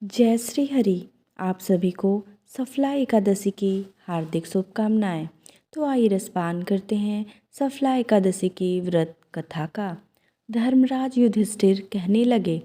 जय श्री हरि। आप सभी को सफला एकादशी की हार्दिक शुभकामनाएं। तो आइए रसपान करते हैं सफला एकादशी की व्रत कथा का। धर्मराज युधिष्ठिर कहने लगे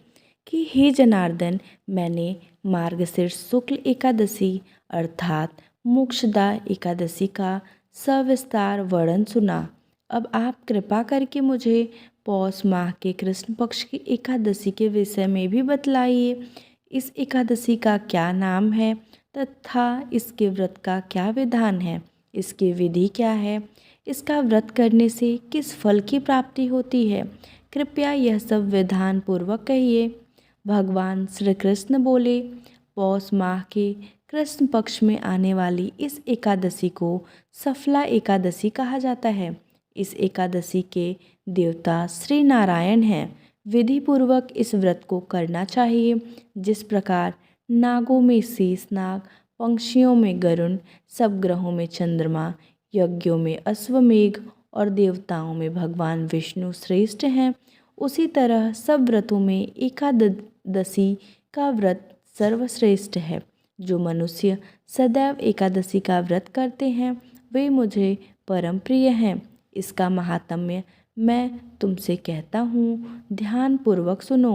कि हे जनार्दन, मैंने मार्गशीर्ष शुक्ल एकादशी अर्थात मोक्षदा एकादशी का सविस्तार वर्णन सुना। अब आप कृपा करके मुझे पौष माह के कृष्ण पक्ष की एकादशी के विषय में भी बतलाइए। इस एकादशी का क्या नाम है तथा इसके व्रत का क्या विधान है, इसकी विधि क्या है, इसका व्रत करने से किस फल की प्राप्ति होती है, कृपया यह सब विधान पूर्वक कहिए। भगवान श्री कृष्ण बोले, पौष माह के कृष्ण पक्ष में आने वाली इस एकादशी को सफला एकादशी कहा जाता है। इस एकादशी के देवता श्री नारायण हैं। विधि पूर्वक इस व्रत को करना चाहिए। जिस प्रकार नागों में शेषनाग, पंक्षियों में गरुण, सब ग्रहों में चंद्रमा, यज्ञों में अश्वमेघ और देवताओं में भगवान विष्णु श्रेष्ठ हैं, उसी तरह सब व्रतों में एकादशी का व्रत सर्वश्रेष्ठ है। जो मनुष्य सदैव एकादशी का व्रत करते हैं वे मुझे परम प्रिय हैं। इसका महात्म्य मैं तुमसे कहता हूँ, ध्यान पूर्वक सुनो।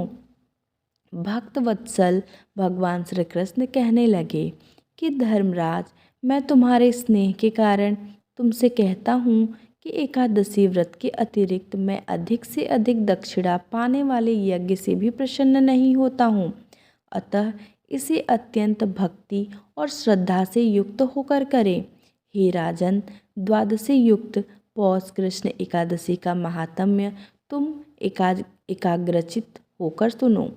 भक्त वत्सल भगवान श्री कृष्ण कहने लगे कि धर्मराज, मैं तुम्हारे स्नेह के कारण तुमसे कहता हूँ कि एकादशी व्रत के अतिरिक्त मैं अधिक से अधिक दक्षिणा पाने वाले यज्ञ से भी प्रसन्न नहीं होता हूँ। अतः इसे अत्यंत भक्ति और श्रद्धा से युक्त होकर करें। हे राजन, द्वादशी युक्त पौष कृष्ण एकादशी का महात्म्य तुम एकाग्रचित होकर सुनो।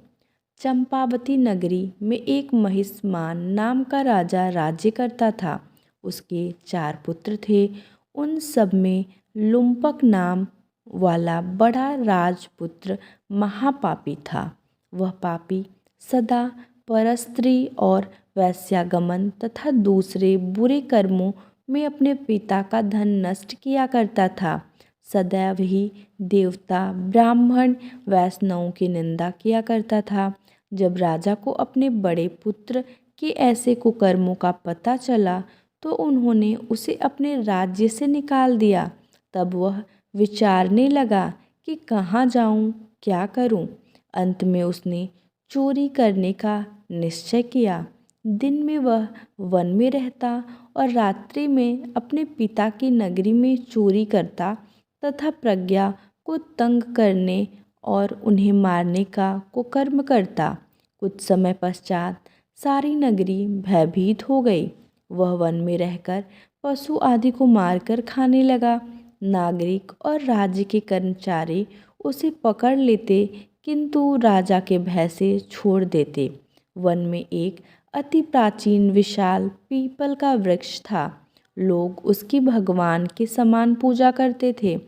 चंपावती नगरी में एक महिष्मान नाम का राजा राज्य करता था। उसके 4 पुत्र थे। उन सब में लुम्पक नाम वाला बड़ा राजपुत्र महापापी था। वह पापी सदा परस्त्री और वैश्यागमन तथा दूसरे बुरे कर्मों में अपने पिता का धन नष्ट किया करता था। सदैव ही देवता, ब्राह्मण, वैष्णवों की निंदा किया करता था। जब राजा को अपने बड़े पुत्र के ऐसे कुकर्मों का पता चला तो उन्होंने उसे अपने राज्य से निकाल दिया। तब वह विचारने लगा कि कहाँ जाऊँ, क्या करूँ। अंत में उसने चोरी करने का निश्चय किया। दिन में वह वन में रहता और रात्रि में अपने पिता की नगरी में चोरी करता तथा प्रज्ञा को तंग करने और उन्हें मारने का कुकर्म करता। कुछ समय पश्चात सारी नगरी भयभीत हो गई। वह वन में रहकर पशु आदि को मारकर खाने लगा। नागरिक और राज्य के कर्मचारी उसे पकड़ लेते किंतु राजा के भय से छोड़ देते। वन में एक अति प्राचीन विशाल पीपल का वृक्ष था। लोग उसकी भगवान के समान पूजा करते थे।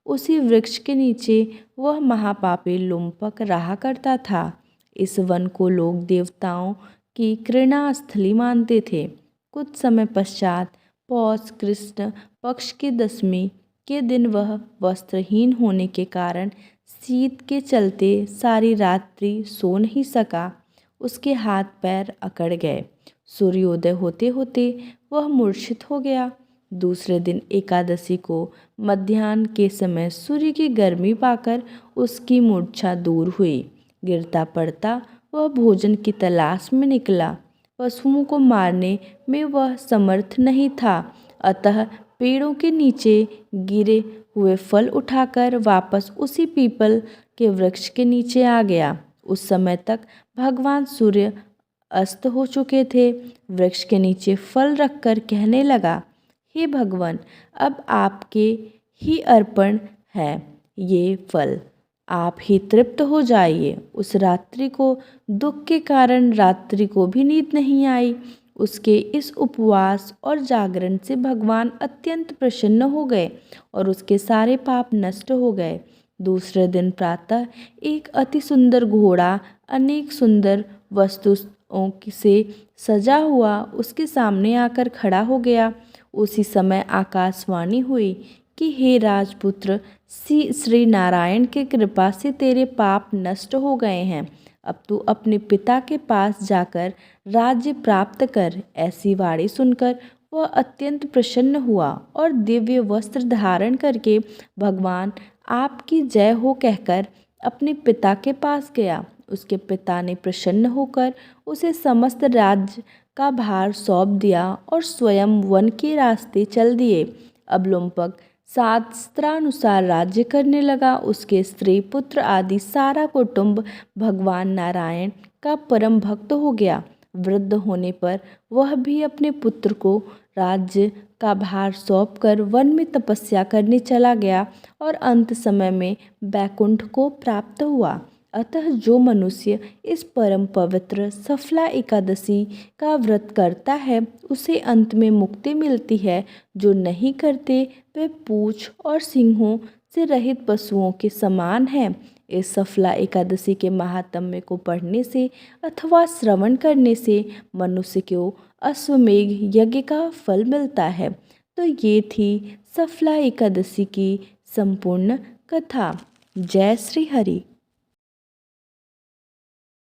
उसी वृक्ष के नीचे वह महापापी लुम्पक रहा करता था। इस वन को लोग देवताओं की क्रीड़ा स्थली मानते थे। कुछ समय पश्चात पौष कृष्ण पक्ष की दशमी के दिन वह वस्त्रहीन होने के कारण शीत के चलते सारी रात्रि सो नहीं सका। उसके हाथ पैर अकड़ गए। सूर्योदय होते होते वह मूर्छित हो गया। दूसरे दिन एकादशी को मध्याह्न के समय सूर्य की गर्मी पाकर उसकी मूर्छा दूर हुई। गिरता पड़ता वह भोजन की तलाश में निकला। पशुओं को मारने में वह समर्थ नहीं था, अतः पेड़ों के नीचे गिरे हुए फल उठाकर वापस उसी पीपल के वृक्ष के नीचे आ गया। उस समय तक भगवान सूर्य अस्त हो चुके थे। वृक्ष के नीचे फल रखकर कहने लगा, हे भगवान, अब आपके ही अर्पण है ये फल, आप ही तृप्त हो जाइए। उस रात्रि को दुख के कारण रात्रि को भी नींद नहीं आई। उसके इस उपवास और जागरण से भगवान अत्यंत प्रसन्न हो गए और उसके सारे पाप नष्ट हो गए। दूसरे दिन प्रातः एक अति सुंदर घोड़ा अनेक सुंदर वस्तुओं से सजा हुआ उसके सामने आकर खड़ा हो गया। उसी समय आकाशवाणी हुई कि हे राजपुत्र, श्री नारायण की कृपा से तेरे पाप नष्ट हो गए हैं। अब तू अपने पिता के पास जाकर राज्य प्राप्त कर। ऐसी वाणी सुनकर वह अत्यंत प्रसन्न हुआ और दिव्य वस्त्र धारण करके भगवान आपकी जय हो कहकर अपने पिता के पास गया। उसके पिता ने प्रसन्न होकर उसे समस्त राज्य का भार सौंप दिया और स्वयं वन के रास्ते चल दिए। अब लुम्पक शास्त्रानुसार राज्य करने लगा। उसके स्त्री पुत्र आदि सारा कुटुंब भगवान नारायण का परम भक्त हो गया। वृद्ध होने पर वह भी अपने पुत्र को राज्य का भार सौंपकर वन में तपस्या करने चला गया और अंत समय में बैकुंठ को प्राप्त हुआ। अतः जो मनुष्य इस परम पवित्र सफला एकादशी का व्रत करता है उसे अंत में मुक्ति मिलती है। जो नहीं करते वे पूंछ और सींगों से रहित पशुओं के समान है। इस सफला एकादशी के महात्म्य को पढ़ने से अथवा श्रवण करने से मनुष्य को अश्वमेघ यज्ञ का फल मिलता है। तो ये थी सफला एकादशी की संपूर्ण कथा। जय श्री हरि।